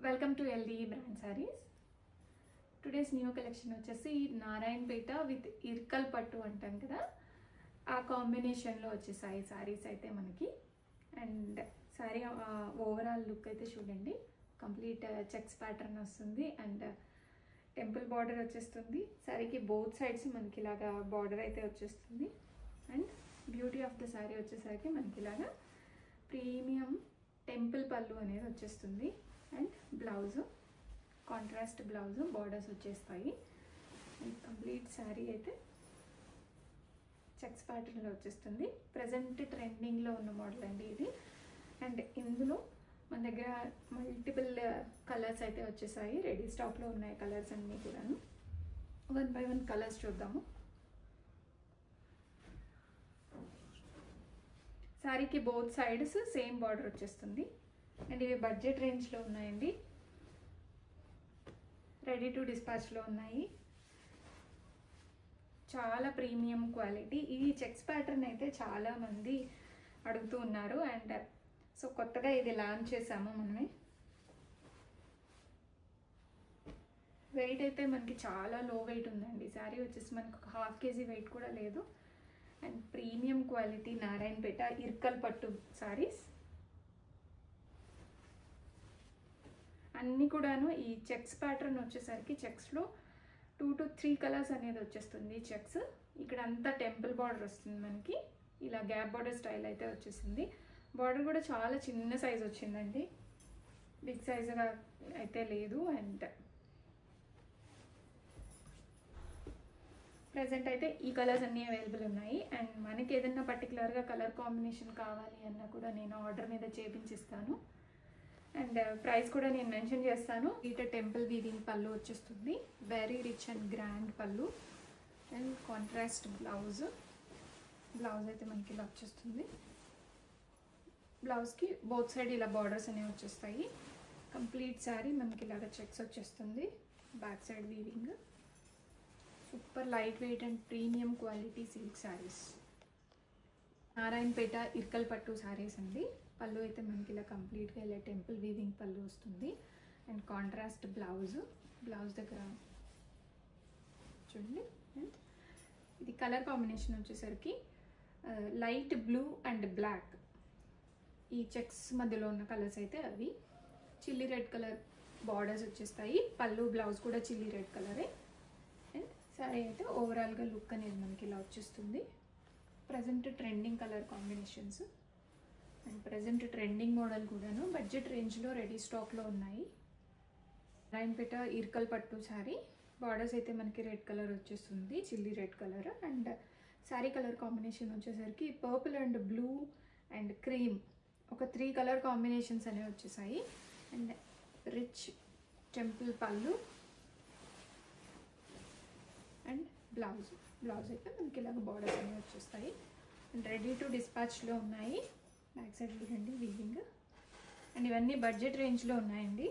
Welcome to LDE brand saris. Today's new collection వచ్చేసి Narayanpet with ఇర్కల్ పట్టు అంటాం కదా, ఆ కాంబినేషన్లో వచ్చేసాయి సారీస్ అయితే మనకి. అండ్ సారీ ఓవరాల్ లుక్ అయితే చూడండి, కంప్లీట్ చెక్స్ ప్యాటర్న్ వస్తుంది అండ్ టెంపుల్ బార్డర్ వచ్చేస్తుంది. సారీకి బోత్ సైడ్స్ మనకి ఇలాగా బార్డర్ అయితే వచ్చేస్తుంది. And beauty of the sorry వచ్చేసరికి మనకి ఇలాగా ప్రీమియం టెంపుల్ పళ్ళు అనేది వచ్చేస్తుంది. And blouse contrast blouse borders వచ్చేస్తాయి. అండ్ కంప్లీట్ శారీ అయితే చెక్స్ ప్యాటర్న్లో వచ్చేస్తుంది. ప్రజెంట్ ట్రెండింగ్లో ఉన్న మోడల్ అండి ఇది. అండ్ ఇందులో మన దగ్గర మల్టిపుల్ కలర్స్ అయితే వచ్చేసాయి, రెడీ స్టాక్లో ఉన్నాయి కలర్స్ అన్నీ కూడాను. 1 by 1 కలర్స్ చూద్దాము. శారీకి బోత్ సైడ్స్ సేమ్ బార్డర్ వచ్చేస్తుంది. అండ్ ఇవి బడ్జెట్ రేంజ్లో ఉన్నాయండి, రెడీ టు డిస్పాచ్లో ఉన్నాయి. చాలా ప్రీమియం క్వాలిటీ. ఈ చెక్స్ ప్యాటర్న్ అయితే చాలామంది అడుగుతూ ఉన్నారు. అండ్ సో కొత్తగా ఇది లాంచ్ చేసాము మనమే. వెయిట్ అయితే మనకి చాలా లో వెయిట్ ఉందండి. శారీ వచ్చేసి మనకు ఒక 1/2 kg వెయిట్ కూడా లేదు. And premium quality Narayanpet Ilkal పట్టు సారీస్ అన్నీ కూడాను. ఈ చెక్స్ ప్యాటర్న్ వచ్చేసరికి చెక్స్లో 2 to 3 కలర్స్ అనేది వచ్చేస్తుంది. చెక్స్ ఇక్కడ అంతా టెంపుల్ బార్డర్ వస్తుంది మనకి, ఇలా గ్యాప్ బార్డర్ స్టైల్ అయితే వచ్చేసింది. బార్డర్ కూడా చాలా చిన్న సైజ్ వచ్చిందండి, బిగ్ సైజుగా అయితే లేదు. అండ్ ప్రజెంట్ అయితే ఈ కలర్స్ అన్నీ అవైలబుల్ ఉన్నాయి. అండ్ మనకి ఏదైనా పర్టికులర్గా కలర్ కాంబినేషన్ కావాలి అన్నా కూడా నేను ఆర్డర్ మీద చేపించిస్తాను. అండ్ ప్రైస్ కూడా నేను మెన్షన్ చేస్తాను. ఇట టెంపుల్ వీవింగ్ పళ్ళు వచ్చేస్తుంది, వెరీ రిచ్ అండ్ గ్రాండ్ పళ్ళు. అండ్ కాంట్రాస్ట్ బ్లౌజ్ అయితే మనకి ఇలా వచ్చేస్తుంది. బ్లౌజ్కి బోత్ సైడ్ ఇలా బార్డర్స్ అనేవి వచ్చేస్తాయి. కంప్లీట్ శారీ మనకి ఇలాగ చెక్స్ వచ్చేస్తుంది. Back side weaving. Super light weight and premium quality silk saris. Narayanpet Ilkal పట్టు శారీస్ అండి. పళ్ళు అయితే మనకి ఇలా కంప్లీట్గా ఇలా టెంపుల్ వీవింగ్ పళ్ళు వస్తుంది. అండ్ కాంట్రాస్ట్ బ్లౌజ్ దగ్గర చూడండి. అండ్ ఇది కలర్ కాంబినేషన్ వచ్చేసరికి లైట్ బ్లూ అండ్ బ్లాక్, ఈ చెక్స్ మధ్యలో ఉన్న కలర్స్ అయితే అవి. చిల్లీ రెడ్ కలర్ బార్డర్స్ వచ్చేస్తాయి. పళ్ళు బ్లౌజ్ కూడా చిల్లీ రెడ్ కలరే. అండ్ సారీ అయితే ఓవరాల్గా లుక్ అనేది మనకి ఇలా వచ్చేస్తుంది. Present trending colour combinations and present trending model కూడాను బడ్జెట్ రేంజ్లో రెడీ స్టాక్లో ఉన్నాయి. నారాయణపేట ఇర్కల్ పట్టు శారీ. బార్డర్స్ అయితే మనకి రెడ్ కలర్ వచ్చేస్తుంది, chilli red colour. And sari colour combination వచ్చేసరికి purple and blue and cream, ఒక 3 కలర్ కాంబినేషన్స్ అనేవి వచ్చేసాయి. అండ్ రిచ్ టెంపుల్ పళ్ళు అండ్ బ్లౌజ్ అయితే మనకి ఇలాగ బార్డర్స్ అనేవి వచ్చేస్తాయి. అండ్ రెడీ టు డిస్పాచ్లో ఉన్నాయి. బ్యాక్ సైడ్ చూడండి వీవింగ్. అండ్ ఇవన్నీ బడ్జెట్ రేంజ్లో ఉన్నాయండి.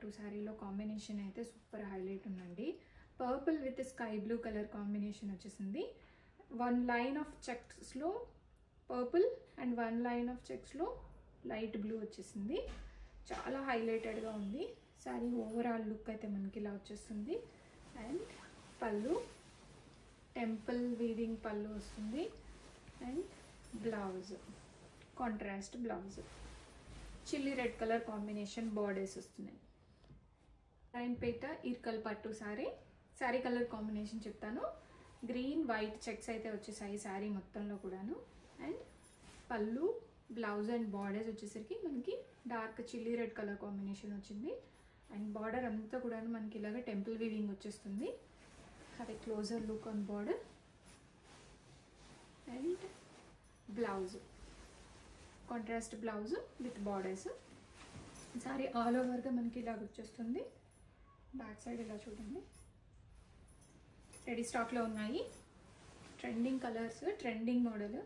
టూ శారీలో కాంబినేషన్ అయితే సూపర్ హైలైట్ ఉందండి. Purple with sky blue colour combination వచ్చేసింది. 1 లైన్ ఆఫ్ చెక్స్లో పర్పుల్ అండ్ 1 లైన్ ఆఫ్ చెక్స్లో లైట్ బ్లూ వచ్చేసింది. చాలా హైలైటెడ్గా ఉంది. శారీ ఓవరాల్ లుక్ అయితే మనకి ఇలా వచ్చేస్తుంది. అండ్ పళ్ళు టెంపుల్ వీవింగ్ పళ్ళు వస్తుంది. And blouse contrast blouse, chilli red colour combination borders వస్తున్నాయి. నారాయణపేట ఇర్కల్ పట్టు శారీ కలర్ కాంబినేషన్ చెప్తాను. గ్రీన్ వైట్ చెక్స్ అయితే వచ్చేసాయి శారీ మొత్తంలో కూడాను. అండ్ పళ్ళు బ్లౌజ్ అండ్ బార్డర్స్ వచ్చేసరికి మనకి dark chilli red colour combination వచ్చింది. అండ్ బార్డర్ అంతా కూడా మనకి ఇలాగ టెంపుల్ వీవింగ్ వచ్చేస్తుంది. అదే closer look on border. And blouse contrast blouse with borders. Sorry all ఓవర్గా మనకి ఇలాగ వచ్చేస్తుంది. బ్యాక్ సైడ్ ఇలా చూడండి. రెడీ స్టాక్లో ఉన్నాయి. Trending colours, trending model.